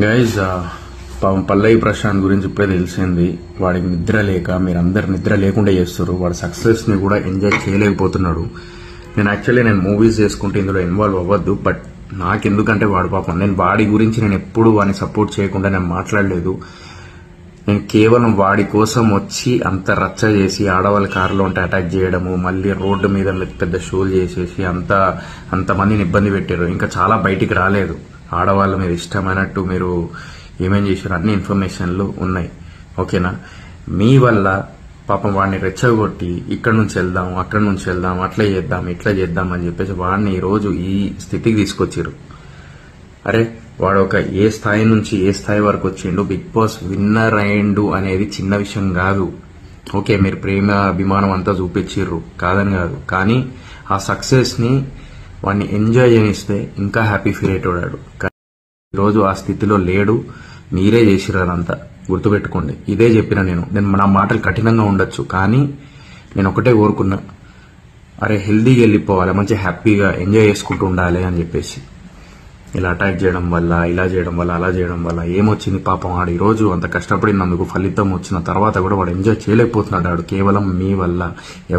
Guys పాపం పల్లవి ప్రశాంత్ గురించి ఇప్పుడే తెలిసింది. వాడికి నిద్ర లేక మీరందరు నిద్ర లేకుండా చేస్తారు. వాడు సక్సెస్ని కూడా ఎంజాయ్ చేయలేకపోతున్నాడు. నేను మూవీస్ చేసుకుంటే ఇందులో ఇన్వాల్వ్ అవ్వద్దు, బట్ నాకెందుకంటే వాడు పాపం నేను వాడి గురించి నేను ఎప్పుడు వాడిని సపోర్ట్ చేయకుండా నేను మాట్లాడలేదు. నేను కేవలం వాడి కోసం వచ్చి అంత రచ్చ చేసి ఆడవాళ్ళ కారులో ఉంటే అటాక్ చేయడము, మళ్ళీ రోడ్డు మీద పెద్ద షోలు చేసేసి అంతమందిని ఇబ్బంది పెట్టారు. ఇంకా చాలా బయటికి రాలేదు. ఆడవాళ్ళ మీద ఇష్టమైనట్టు మీరు ఏమేం చేశారు అన్ని ఇన్ఫర్మేషన్లు ఉన్నాయి. ఓకేనా? మీ వల్ల పాపం వాడిని రెచ్చగొట్టి ఇక్కడ నుంచి వెళ్దాం, అక్కడ నుంచి వెళ్దాం, అట్లా చేద్దాం, ఇట్లా చేద్దాం అని చెప్పేసి వాడిని ఈరోజు ఈ స్థితికి తీసుకొచ్చారు. అరే వాడు ఒక ఏ స్థాయి నుంచి ఏ స్థాయి వరకు వచ్చిండు, బిగ్ బాస్ విన్నర్ అయ్యిండు అనేది చిన్న విషయం కాదు. ఓకే, మీరు ప్రేమ అభిమానం అంతా చూపించారు, కాదని కాదు, కానీ ఆ సక్సెస్ ని వాడిని ఎంజాయ్ చేయిస్తే ఇంకా హ్యాపీ ఫీల్ అయ్యేటోడాడు. ఈరోజు ఆ స్థితిలో లేడు. మీరే చేసిర్రు అదంతా, గుర్తుపెట్టుకోండి. ఇదే చెప్పిన నేను నా మాటలు కఠినంగా ఉండొచ్చు, కానీ నేను ఒకటే కోరుకున్నా, అరే హెల్దీగా వెళ్ళిపోవాలి, మంచి హ్యాపీగా ఎంజాయ్ చేసుకుంటూ ఉండాలి అని చెప్పేసి. ఇలా అటాక్ చేయడం వల్ల, ఇలా చేయడం వల్ల, అలా చేయడం వల్ల ఏమొచ్చింది పాపం? వాడు ఈరోజు అంత కష్టపడినందుకు ఫలితం వచ్చిన తర్వాత కూడా వాడు ఎంజాయ్ చేయలేకపోతున్నాడు. వాడు కేవలం మీ వల్ల.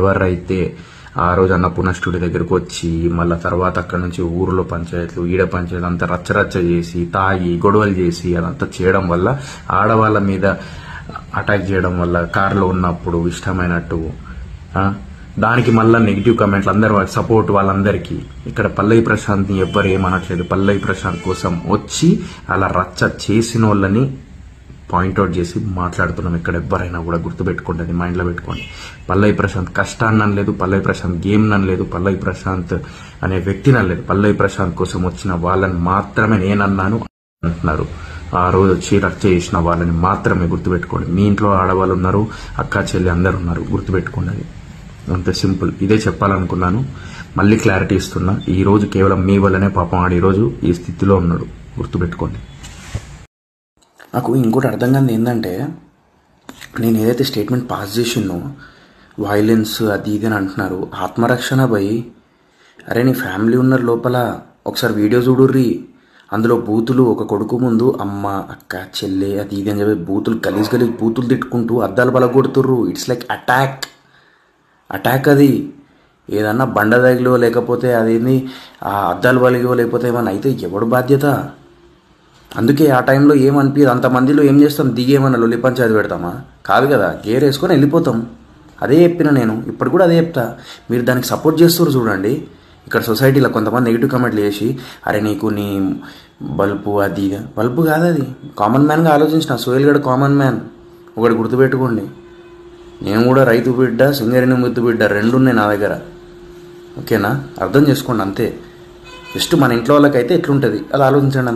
ఎవరైతే ఆ రోజు అన్నపూర్ణ స్టూడియో దగ్గరకు వచ్చి మళ్ళా తర్వాత అక్కడ నుంచి ఊరిలో పంచాయతీలు, ఈడ పంచాయతీలు అంతా రచ్చరచ్చ చేసి, తాగి గొడవలు చేసి అదంతా చేయడం వల్ల, ఆడవాళ్ళ మీద అటాక్ చేయడం వల్ల, కారులో ఉన్నప్పుడు ఇష్టమైనట్టు దానికి మళ్ళా నెగిటివ్ కామెంట్లు అందరు సపోర్ట్ వాళ్ళందరికీ. ఇక్కడ పల్లవి ప్రశాంత్ ని ఎవ్వరు ఏమనట్లేదు. పల్లవి ప్రశాంత్ కోసం వచ్చి అలా రచ్చ చేసిన వాళ్ళని పాయింట్అవుట్ చేసి మాట్లాడుతున్నాం. ఇక్కడ ఎవ్వరైనా కూడా గుర్తుపెట్టుకోండి, అది మైండ్ లో పెట్టుకోండి. పల్లవి ప్రశాంత్ కష్టాన్ని అనలేదు, పల్లవి ప్రశాంత్ గేమ్ అనలేదు, పల్లవి ప్రశాంత్ అనే వ్యక్తిని అనలేదు. పల్లవి ప్రశాంత్ కోసం వచ్చిన వాళ్ళని మాత్రమే నేనన్నాను అంటున్నారు. ఆ రోజు వచ్చి రచ్చ చేసిన వాళ్ళని మాత్రమే గుర్తుపెట్టుకోండి. మీ ఇంట్లో ఆడవాళ్ళు ఉన్నారు, అక్క చెల్లి అందరు ఉన్నారు, గుర్తుపెట్టుకోండి. అది అంత సింపుల్. ఇదే చెప్పాలనుకున్నాను. మళ్ళీ క్లారిటీ ఇస్తున్నా. ఈ రోజు కేవలం మీ వల్లనే పాపం ఆడు ఈరోజు ఈ స్థితిలో ఉన్నాడు, గుర్తుపెట్టుకోండి. నాకు ఇంకోటి అర్థం కాదు ఏంటంటే, నేను ఏదైతే స్టేట్మెంట్ పాస్ చేసినో వైలెన్స్ అది ఇది అని అంటున్నారు. ఆత్మరక్షణ భయ్. అరే నీ ఫ్యామిలీ ఉన్నారు లోపల, ఒకసారి వీడియో చూడుర్రి. అందులో బూతులు, ఒక కొడుకు ముందు అమ్మ, అక్క, చెల్లె అది ఇది అని చెప్పి బూతులు గలీజ్ బూతులు తిట్టుకుంటూ అద్దాలు బలగొడుతుర్రు. It's like attack. అది ఏదన్నా బండ తగిలో లేకపోతే అదేంది ఆ అద్దాలు బలిగో లేకపోతే ఏమన్నా అయితే ఎవడు బాధ్యత? అందుకే ఆ టైంలో ఏమనిపించదు. అంతమందిలో ఏం చేస్తాం? దిగేమన్నా లొల్లి పంచాయతీ పెడతామా? కాదు కదా, గేర్ వేసుకొని వెళ్ళిపోతాం. అదే చెప్పిన నేను, ఇప్పుడు కూడా అదే చెప్తా. మీరు దానికి సపోర్ట్ చేస్తారు చూడండి. ఇక్కడ సొసైటీలో కొంతమంది నెగిటివ్ కామెంట్లు చేసి, అరే నీకు నీ బల్బు అది బల్బు కాదు, అది కామన్ మ్యాన్గా ఆలోచించిన. సోయల్ గడ్ కామన్ మ్యాన్. ఒకటి గుర్తుపెట్టుకోండి, నేను కూడా రైతు బిడ్డ, సింగరేణి ముద్దు బిడ్డ, రెండు ఉన్నాయి నా దగ్గర. ఓకేనా? అర్థం చేసుకోండి అంతే. జస్ట్ మన ఇంట్లో వాళ్ళకైతే ఎట్లుంటుంది అది ఆలోచించండి.